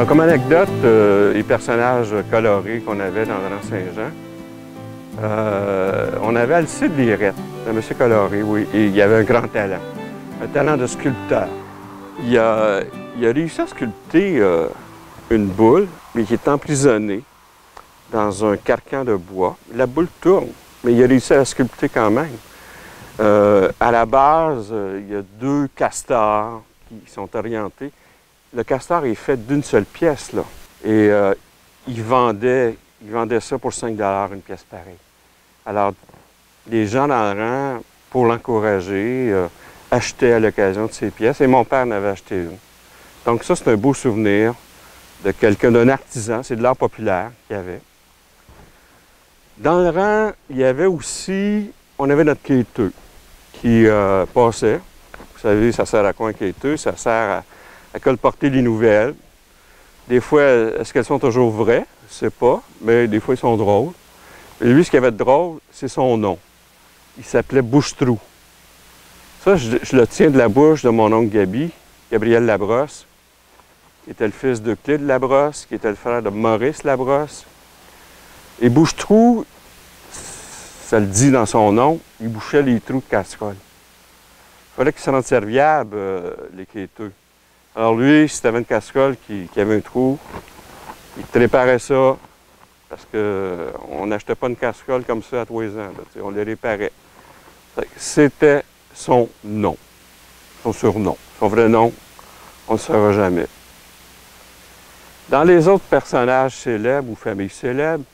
Alors, comme anecdote, les personnages colorés qu'on avait dans le Grand Saint-Jean, on avait Alcide Lirette, un monsieur coloré, oui, et il avait un grand talent de sculpteur. Il a réussi à sculpter une boule, mais qui est emprisonnée dans un carcan de bois. La boule tourne, mais il a réussi à la sculpter quand même. À la base, il y a 2 castors qui sont orientés. Le castor est fait d'une seule pièce, là. Et il vendait ça pour 5 $ une pièce pareille. Alors, les gens dans le rang, pour l'encourager, achetaient à l'occasion de ces pièces. Et mon père en avait acheté une. Donc ça, c'est un beau souvenir de d'un artisan. C'est de l'art populaire qu'il y avait. Dans le rang, il y avait aussi, on avait notre quêteux qui passait. Vous savez, ça sert à quoi un quêteux? Ça sert à colporter les nouvelles. Des fois, est-ce qu'elles sont toujours vraies? Je ne sais pas, mais des fois, ils sont drôles. Et lui, ce qu'il avait de drôle, c'est son nom. Il s'appelait Bouche-Trou. Ça, je le tiens de la bouche de mon oncle Gabriel Labrosse, qui était le fils de Clé de Labrosse, qui était le frère de Maurice Labrosse. Et Bouche-Trou, ça le dit dans son nom, il bouchait les trous de casserole. Il fallait qu'ils se rendent serviables, les quêteux. Alors lui, si tu avais une casserole qui avait un trou, il te réparait ça, parce qu'on n'achetait pas une casserole comme ça à 3 ans, là, on les réparait. C'était son nom, son surnom. Son vrai nom, on ne le saura jamais. Dans les autres personnages célèbres ou familles célèbres,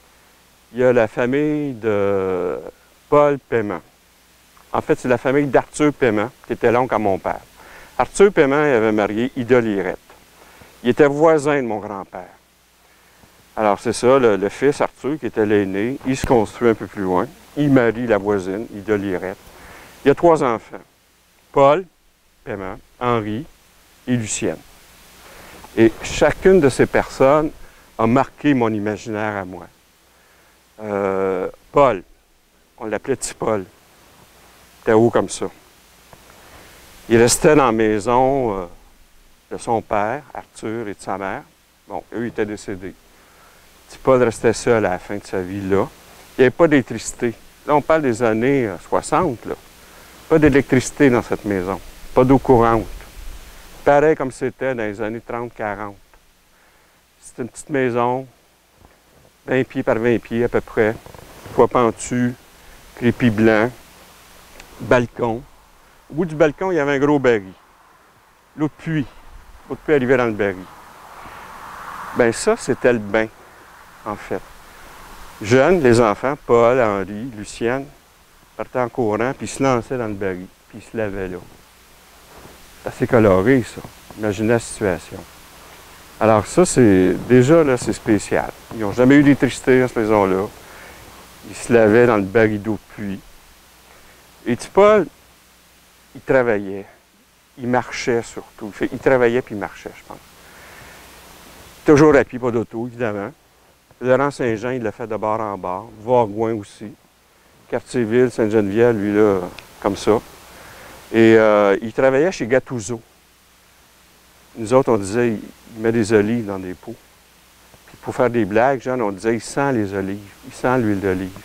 il y a la famille de Paul Paiement. En fait, c'est la famille d'Arthur Paiement, qui était l'oncle à mon père. Arthur Paiement il avait marié Ida Lirette. Il était voisin de mon grand-père. Alors, c'est ça, le fils Arthur, qui était l'aîné, il se construit un peu plus loin. Il marie la voisine, Ida Lirette. Il y a 3 enfants. Paul Paiement, Henri et Lucienne. Et chacune de ces personnes a marqué mon imaginaire à moi. Paul, on l'appelait Petit Paul. Il était haut comme ça. Il restait dans la maison de son père, Arthur, et de sa mère. Bon, eux étaient décédés. Petit Paul restait seul à la fin de sa vie là. Il n'y avait pas d'électricité. Là, on parle des années 60, là. Pas d'électricité dans cette maison. Pas d'eau courante. Pareil comme c'était dans les années 30-40. C'était une petite maison, 20 pieds par 20 pieds à peu près, toit pentu, crépi blanc, balcon. Au bout du balcon, il y avait un gros baril. L'eau de pluie. L'eau de pluie arrivait dans le baril. Bien ça, c'était le bain, en fait. Jeunes, les enfants, Paul, Henri, Lucienne, partaient en courant, puis ils se lançaient dans le baril, puis ils se lavaient là. C'est assez coloré, ça. Imaginez la situation. Alors ça, c'est déjà, là, c'est spécial. Ils n'ont jamais eu d'électricité dans cette maison-là. Ils se lavaient dans le baril d'eau de pluie. Et Petit Paul, il travaillait. Il marchait surtout. Il travaillait puis il marchait, je pense. Toujours à pied, pas d'auto, évidemment. Le Grand Saint-Jean, il l'a fait de bord en bord. Vargouin aussi. Quartier-Ville, Sainte-Geneviève, lui, là, comme ça. Et il travaillait chez Gattuso. Nous autres, on disait, il met des olives dans des pots. Puis pour faire des blagues, Jeanne, on disait, il sent les olives. Il sent l'huile d'olive.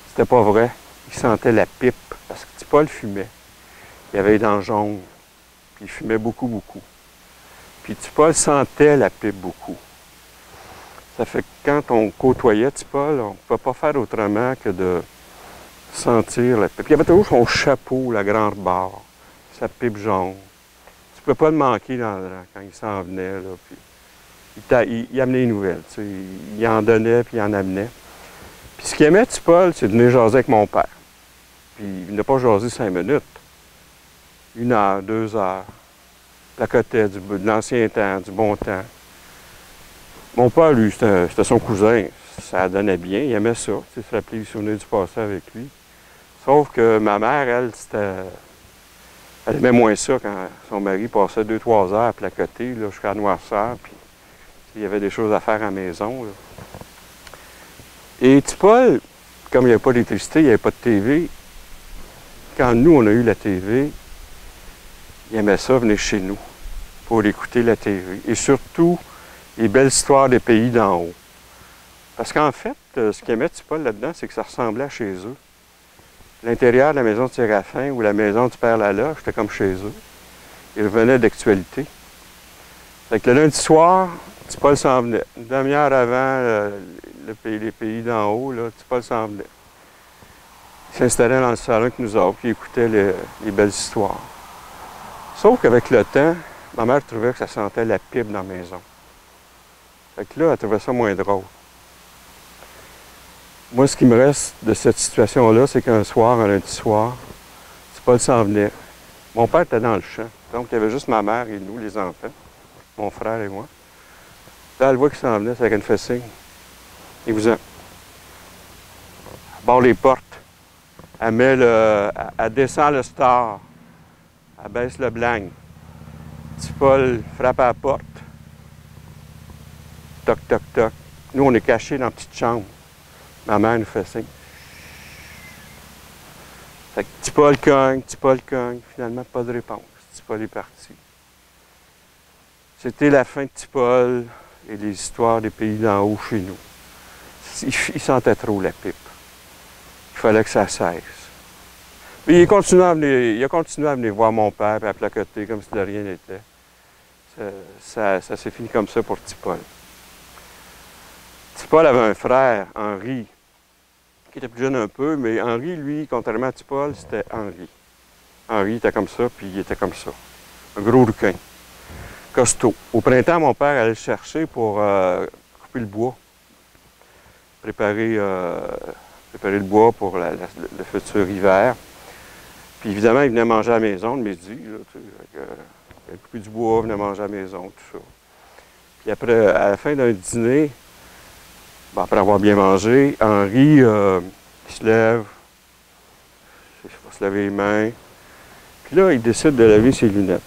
C'était pas vrai. Il sentait la pipe. Parce que Petit Paul fumait. Il avait les dents jaunes. Puis il fumait beaucoup, beaucoup. Puis Petit Paul sentait la pipe beaucoup. Ça fait que quand on côtoyait Petit Paul, on ne pouvait pas faire autrement que de sentir la pipe. Il avait toujours son chapeau, la grande barre, sa pipe jaune. Tu ne pouvais pas le manquer quand il s'en venait. Là, puis il amenait les nouvelles. Tu sais, il en donnait, puis il en amenait. Puis ce qu'il aimait, Petit Paul, c'est de venir jaser avec mon père. Puis il n'a pas jasé 5 minutes. 1 heure, 2 heures. Placotait de l'ancien temps, du bon temps. Mon père, lui, c'était son cousin. Ça donnait bien, il aimait ça. Tu sais, se rappeler les souvenirs du passé avec lui. Sauf que ma mère, elle, elle aimait moins ça quand son mari passait 2-3 heures à placoter jusqu'à noirceur. Puis il y avait des choses à faire à la maison. Là. Et Petit Paul, comme il n'y avait pas d'électricité, il n'y avait pas de TV, quand nous, on a eu la TV, il aimait ça venir chez nous pour écouter la TV. Et surtout, les belles histoires des pays d'en haut. Parce qu'en fait, ce qu'ils aimaient Tipol là-dedans, c'est que ça ressemblait à chez eux. L'intérieur de la maison de Séraphin ou la maison du Père Lala, j'étais comme chez eux. Ils revenaient d'actualité. Fait que le lundi soir, Tipol s'en venait. Une demi-heure avant les pays d'en haut, Tipol s'en venait. Il s'installait dans le salon avec nous autres, puis il écoutait les belles histoires. Sauf qu'avec le temps, ma mère trouvait que ça sentait la pipe dans la maison. Fait que là, elle trouvait ça moins drôle. Moi, ce qui me reste de cette situation-là, c'est qu'un soir, un lundi soir, Tipol s'en venait. Mon père était dans le champ, donc il y avait juste ma mère et nous, les enfants, mon frère et moi. Là, elle voit qu'il s'en venait, ça qu'elle fait signe. Et vous en... Elle barre les portes. Elle met elle descend le star. Elle baisse le blanc. Tipol frappe à la porte. Toc, toc, toc. Nous, on est cachés dans la petite chambre. Ma mère nous fait signe. Fait que Tipol cogne. Finalement, pas de réponse. Tipol est parti. C'était la fin de Tipol et les histoires des pays d'en haut chez nous. Il sentait trop la pipe. Il fallait que ça cesse. Mais il a continué à venir voir mon père et à placoter comme si de rien n'était. Ça s'est fini comme ça pour Tipol. Tipol avait un frère, Henri, qui était plus jeune un peu, mais Henri, lui, contrairement à Tipol, c'était Henri. Henri était comme ça, puis il était comme ça. Un gros rouquin. Costaud. Au printemps, mon père allait le chercher pour couper le bois. Préparer le bois pour le futur hiver. Puis évidemment, il venait manger à la maison le midi. Là, il a coupé du bois, il venait manger à la maison, tout ça. Puis après, à la fin d'un dîner, après avoir bien mangé, Henri, il se lève, il va se laver les mains. Puis là, il décide de laver ses lunettes.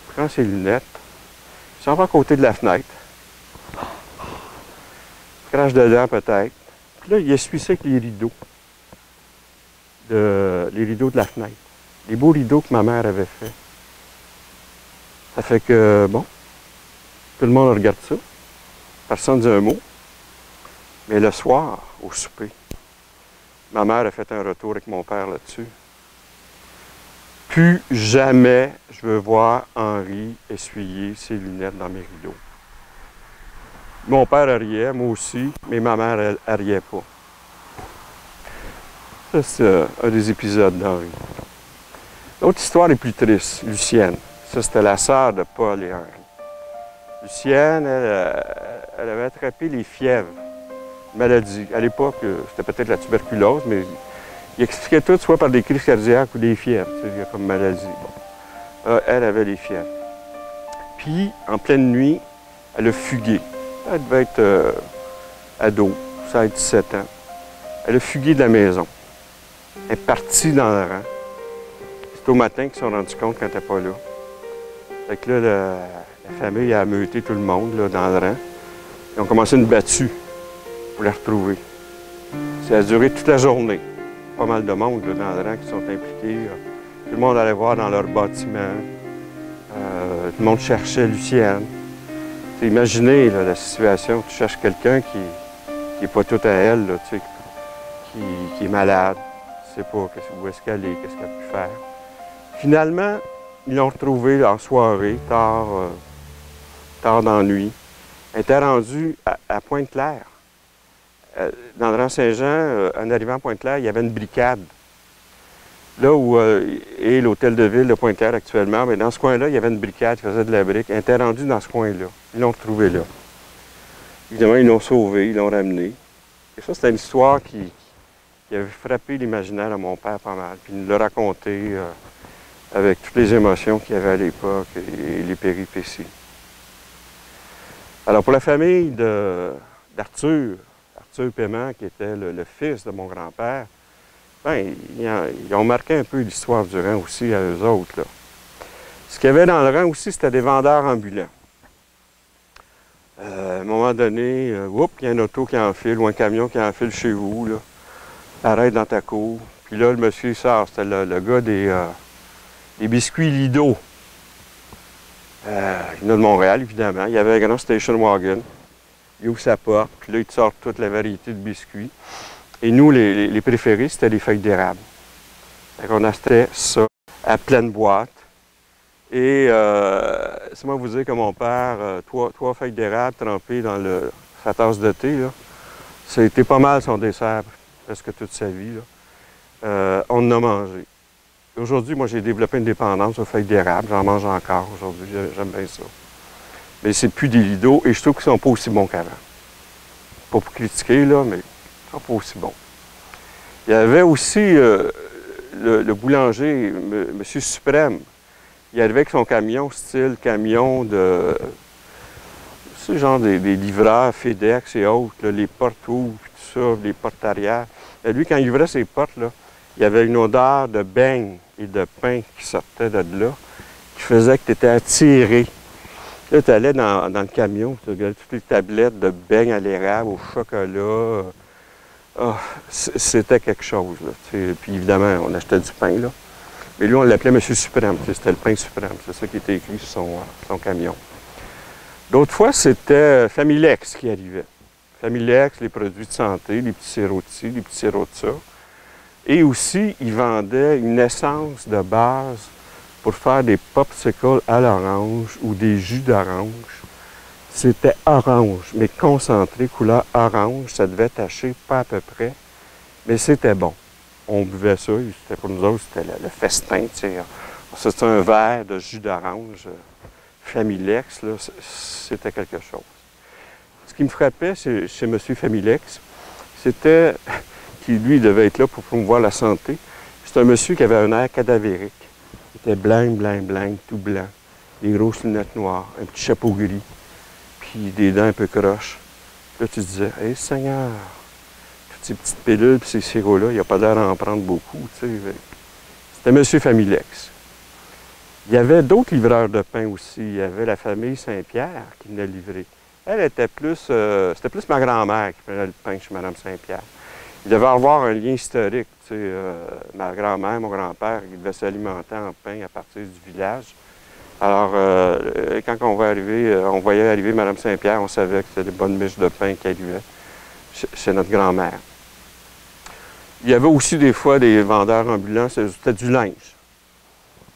Il prend ses lunettes, il s'en va à côté de la fenêtre. Il crache dedans peut-être. Puis là, il essuie ça avec les rideaux. Les rideaux de la fenêtre. Les beaux rideaux que ma mère avait faits. Ça fait que, bon, tout le monde regarde ça. Personne ne dit un mot. Mais le soir, au souper, ma mère a fait un retour avec mon père là-dessus. Plus jamais je veux voir Henri essuyer ses lunettes dans mes rideaux. Mon père riait, moi aussi, mais ma mère, elle riait pas. Ça, c'est un des épisodes d'Henri. L'autre histoire est plus triste, Lucienne. Ça, c'était la sœur de Paul et Henri. Lucienne, elle avait attrapé les fièvres, maladie. À l'époque, c'était peut-être la tuberculose, mais il expliquait tout, soit par des crises cardiaques ou des fièvres, tu sais, comme maladie. Bon. Elle avait les fièvres. Puis, en pleine nuit, elle a fugué. Elle devait être ado, ça a 17 ans. Elle a fugué de la maison. Elle est partie dans le rang. C'est au matin qu'ils se sont rendus compte qu'elle n'était pas là. Fait que là, la famille a ameuté tout le monde là, dans le rang. Ils ont commencé une battue pour la retrouver. Ça a duré toute la journée. Pas mal de monde là, dans le rang qui sont impliqués. Tout le monde allait voir dans leur bâtiment. Tout le monde cherchait Lucienne. Imaginez là, la situation, tu cherches quelqu'un qui n'est pas tout à elle, là, tu sais, qui est malade, tu ne sais pas où est-ce qu'elle est, qu'est-ce qu'elle a pu faire. Finalement, ils l'ont retrouvée en soirée, tard dans la nuit. Elle était rendue à Pointe-Claire. Dans le rang Saint-Jean, en arrivant à Pointe-Claire, il y avait une brigade. Là où est l'hôtel de ville de Pointe-Claire actuellement, mais dans ce coin-là, il y avait une brigade qui faisait de la brique. Elle était rendue dans ce coin-là. Ils l'ont retrouvée là. Évidemment, ils l'ont sauvée, ils l'ont ramenée. Et ça, c'était une histoire qui avait frappé l'imaginaire de mon père pas mal. Puis il nous l'a raconté avec toutes les émotions qu'il y avait à l'époque et les péripéties. Alors, pour la famille d'Arthur, Arthur Paiement, qui était le fils de mon grand-père, ben, ils ont marqué un peu l'histoire du rang aussi à eux autres, là. Ce qu'il y avait dans le rang aussi, c'était des vendeurs ambulants. À un moment donné, il y a une auto qui enfile ou un camion qui enfile chez vous, là. Arrête dans ta cour. Puis là, le monsieur sort, c'était le gars des biscuits Lido. Il venait de Montréal, évidemment. Il y avait un grand station wagon. Il ouvre sa porte, puis là, il te sort toute la variété de biscuits. Et nous, les préférés, c'était les feuilles d'érable. On achetait ça à pleine boîte. Et c'est moi vous dire que mon père, trois feuilles d'érable trempées dans sa tasse de thé, là, ça a été pas mal son dessert presque toute sa vie. Là. On en a mangé. Aujourd'hui, moi, j'ai développé une dépendance aux feuilles d'érable. J'en mange encore aujourd'hui. J'aime bien ça. Mais c'est plus des lidos et je trouve qu'ils ne sont pas aussi bons qu'avant. Pas pour critiquer, là, mais ils ne sont pas aussi bons. Il y avait aussi le boulanger, M. Suprême. Il arrivait avec son camion, style camion de... C'est genre des livreurs, FedEx et autres, là, les portes ouvrent, tout ça, les portes arrière. Et lui, quand il ouvrait ses portes, là, il y avait une odeur de beignes et de pain qui sortait de là, qui faisait que tu étais attiré. Là, tu allais dans le camion, tu regardais toutes les tablettes de beignes à l'érable, au chocolat. Oh, c'était quelque chose. Là, puis évidemment, on achetait du pain. Là. Mais lui, on l'appelait M. Suprême. C'était le pain suprême. C'est ça qui était écrit sur son camion. D'autres fois, c'était Familex qui arrivait. Familex, les produits de santé, les petits sirops de ci, les petits sirops de ça. Et aussi, ils vendaient une essence de base pour faire des popsicles à l'orange ou des jus d'orange. C'était orange, mais concentré, couleur orange. Ça devait tacher pas à peu près, mais c'était bon. On buvait ça, c'était pour nous autres, c'était le festin. C'était un verre de jus d'orange Familex, là, c'était quelque chose. Ce qui me frappait chez M. Familex, c'était qu'il, lui, devait être là pour promouvoir la santé. C'est un monsieur qui avait un air cadavérique. Il était blanc, tout blanc. Des grosses lunettes noires, un petit chapeau gris, puis des dents un peu croches. Là, tu te disais, « Hey, Seigneur, toutes ces petites pilules puis ces sirops-là, il n'y a pas l'air d'en prendre beaucoup. » C'était M. Familex. Il y avait d'autres livreurs de pain aussi. Il y avait la famille Saint-Pierre qui venait livrer. Elle était plus... c'était plus ma grand-mère qui prenait le pain chez Mme Saint-Pierre. Il devait avoir un lien historique. Ma grand-mère, mon grand-père, ils devaient s'alimenter en pain à partir du village. Alors, quand on voyait arriver Mme Saint-Pierre, on savait que c'était des bonnes miches de pain qui arrivaient chez notre grand-mère. Il y avait aussi des fois des vendeurs ambulants, c'était du linge.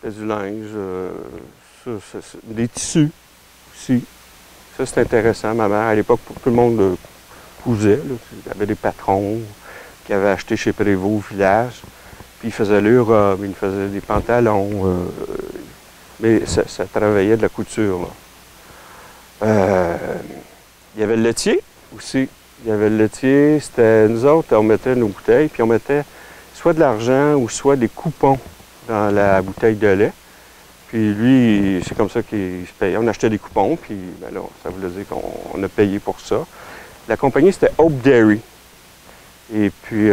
C'était du linge, des tissus aussi. Ça, c'est intéressant. Ma mère, à l'époque, tout le monde cousait. Là. Il y avait des patrons qui avaient acheté chez Prévost au village. Puis ils faisaient leurs robes, ils faisaient des pantalons. Mais ça travaillait de la couture. Là. Il y avait le laitier aussi. Il y avait le laitier, c'était nous autres, on mettait nos bouteilles, puis on mettait soit de l'argent ou soit des coupons dans la bouteille de lait. Puis lui, c'est comme ça qu'il se payait. On achetait des coupons, puis ben là, ça voulait dire qu'on a payé pour ça. La compagnie, c'était Hope Dairy. Et puis,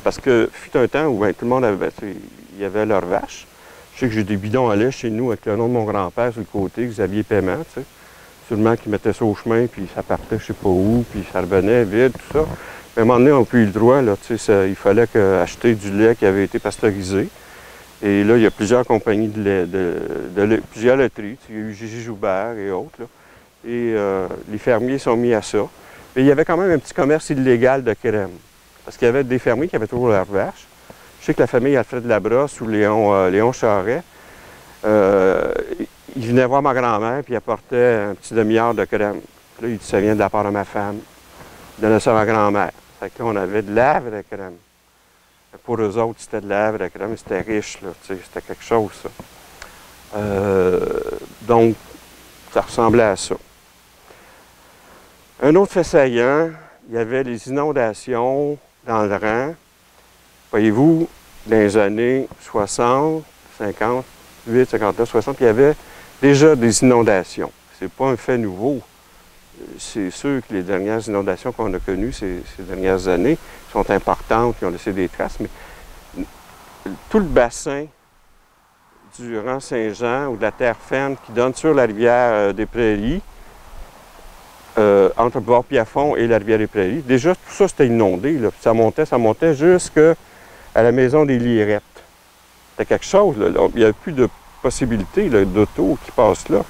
parce que fut un temps où ben, tout le monde avait, il y avait leurs vaches. Je sais que j'ai des bidons à lait chez nous avec le nom de mon grand-père sur le côté, Xavier Paiement, tu sais. Sûrement qu'il mettait ça au chemin, puis ça partait je sais pas où, puis ça revenait vide, tout ça. Mais à un moment donné, on n'a plus eu le droit, là, tu sais, il fallait acheter du lait qui avait été pasteurisé. Et là, il y a plusieurs compagnies de lait, plusieurs laiteries. Il y a eu Gigi Joubert et autres. Là. Et les fermiers sont mis à ça. Mais il y avait quand même un petit commerce illégal de crème. Parce qu'il y avait des fermiers qui avaient toujours leurs vaches. Je sais que la famille Alfred Labrosse ou Léon Charret, il venait voir ma grand-mère puis il apportait un petit demi-heure de crème. Là, il dit, ça vient de la part de ma femme. Il donnait ça à ma grand-mère. Fait que là, on avait de la vraie crème. Pour eux autres, c'était de la vraie crème, c'était riche, là, c'était quelque chose, ça. Donc, ça ressemblait à ça. Un autre fait saillant, il y avait les inondations dans le rang. Voyez-vous, dans les années 60, 58, 59, 60, il y avait déjà des inondations. C'est pas un fait nouveau. C'est sûr que les dernières inondations qu'on a connues ces dernières années sont importantes, qui ont laissé des traces, mais tout le bassin du rang Saint-Jean ou de la terre ferme qui donne sur la rivière des Prairies, entre Bois-Piafond et la rivière des Prairies, déjà tout ça c'était inondé. Là. Ça montait jusqu'à la maison des Lirettes. C'était quelque chose. Là. Il n'y avait plus de possibilité d'auto qui passe là.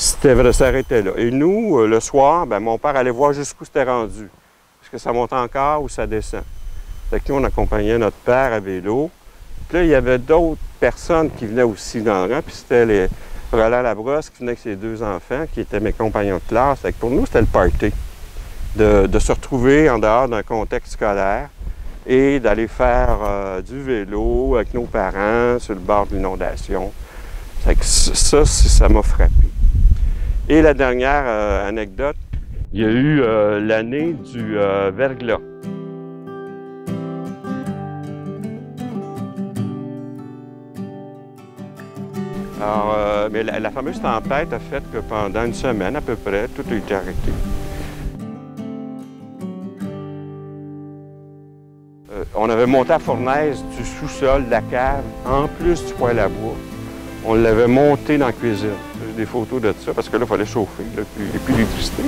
c'était vrai, ça arrêtait là. Et nous, le soir, ben, mon père allait voir jusqu'où c'était rendu. Est-ce que ça monte encore ou ça descend? Fait que nous, on accompagnait notre père à vélo. Puis là, il y avait d'autres personnes qui venaient aussi dans le rang, puis c'était les Roland Labrosse qui venait avec ses 2 enfants, qui étaient mes compagnons de classe. Fait que pour nous, c'était le party. De se retrouver en dehors d'un contexte scolaire et d'aller faire du vélo avec nos parents sur le bord de l'inondation. Ça m'a frappé. Et la dernière anecdote, il y a eu l'année du verglas. Alors, mais la fameuse tempête a fait que pendant une semaine à peu près, tout a été arrêté. On avait monté la fournaise du sous-sol de la cave, en plus du poêle à bois. On l'avait monté dans la cuisine. J'ai des photos de ça, parce que là, il fallait chauffer, là, puis il n'y a plus d'électricité.